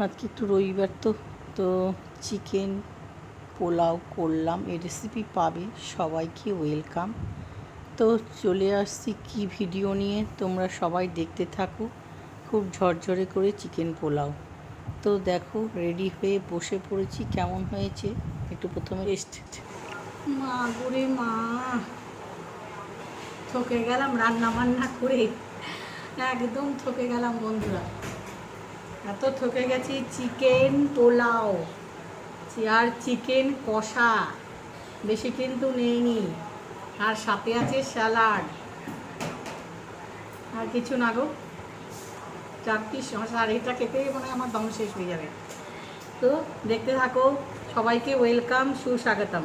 আজকে একটু রবিবার তো তো চিকেন পোলাও করলাম। এই রেসিপি পাবে, সবাইকে ওয়েলকাম। তো চলে আসছি কি ভিডিও নিয়ে, তোমরা সবাই দেখতে থাকো। খুব ঝরঝরে করে চিকেন পোলাও। তো দেখো রেডি হয়ে বসে পড়েছি। কেমন হয়েছে একটু প্রথমে টেস্ট। মা গুরে মা, ঠকে গেলাম রান্না বান্না করে, একদম ঠকে গেলাম বন্ধুরা। এত ঠকে গেছি। চিকেন পোলাও আর চিকেন কষা, বেশি কিন্তু নেইনি, আর সাথে আছে স্যালাড, আর কিছু না গো। 4 পিস আর এটা খেতে মানে আমার দম শেষ হয়ে যাবে। তো দেখতে থাকো, সবাইকে ওয়েলকাম, সুস্বাগতম।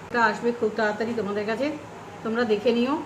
এটা আসবে খুব তাড়াতাড়ি তোমাদের কাছে, তোমরা দেখে নিও।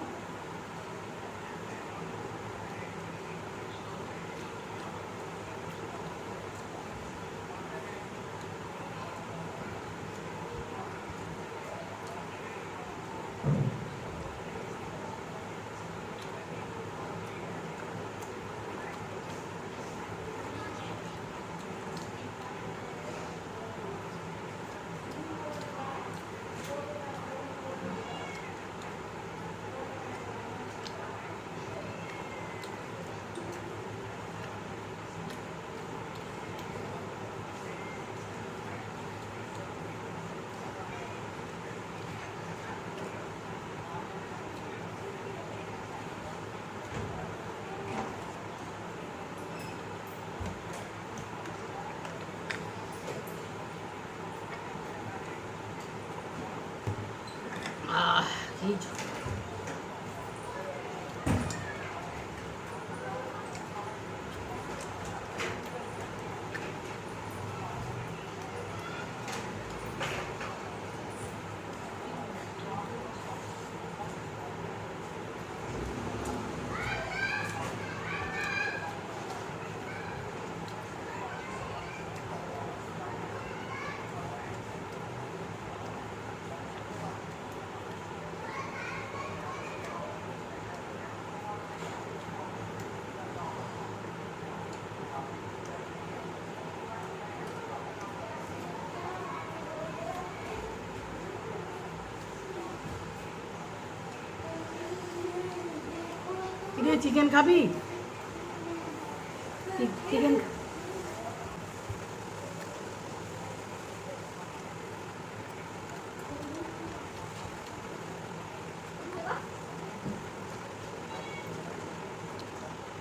কি চিকেন খাবি? চিকেন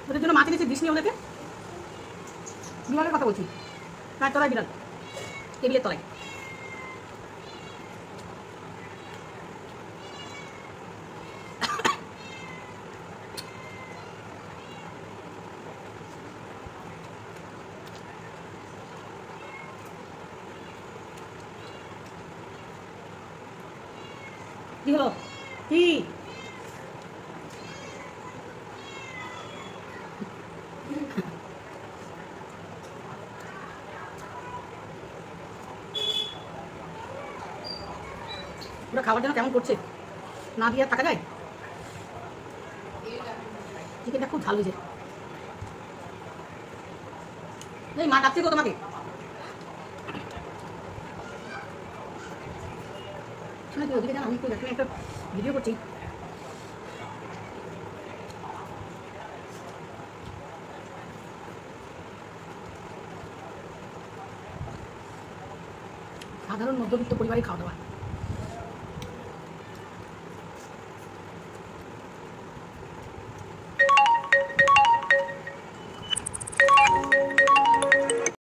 ওদের জন্য মাছ এনেছে, দিস নি ওদেরকে। বিড়ালের কথা বলছি, তার তলায় বিড়াল, টেবিলের তলায়। কি হলো? কি ওরা খাবার জন্য কেমন করছে, না দিয়ে থাকা যায়? চিকেনটা খুব ঝাল হয়েছে। এই মা ডাকছে গো তোমাকে। শুনে তুই ওদিকে যান, আমি একটু এখানে একটা ভিডিও করছি। সাধারণ মধ্যবিত্ত পরিবারে খাওয়া দাওয়া।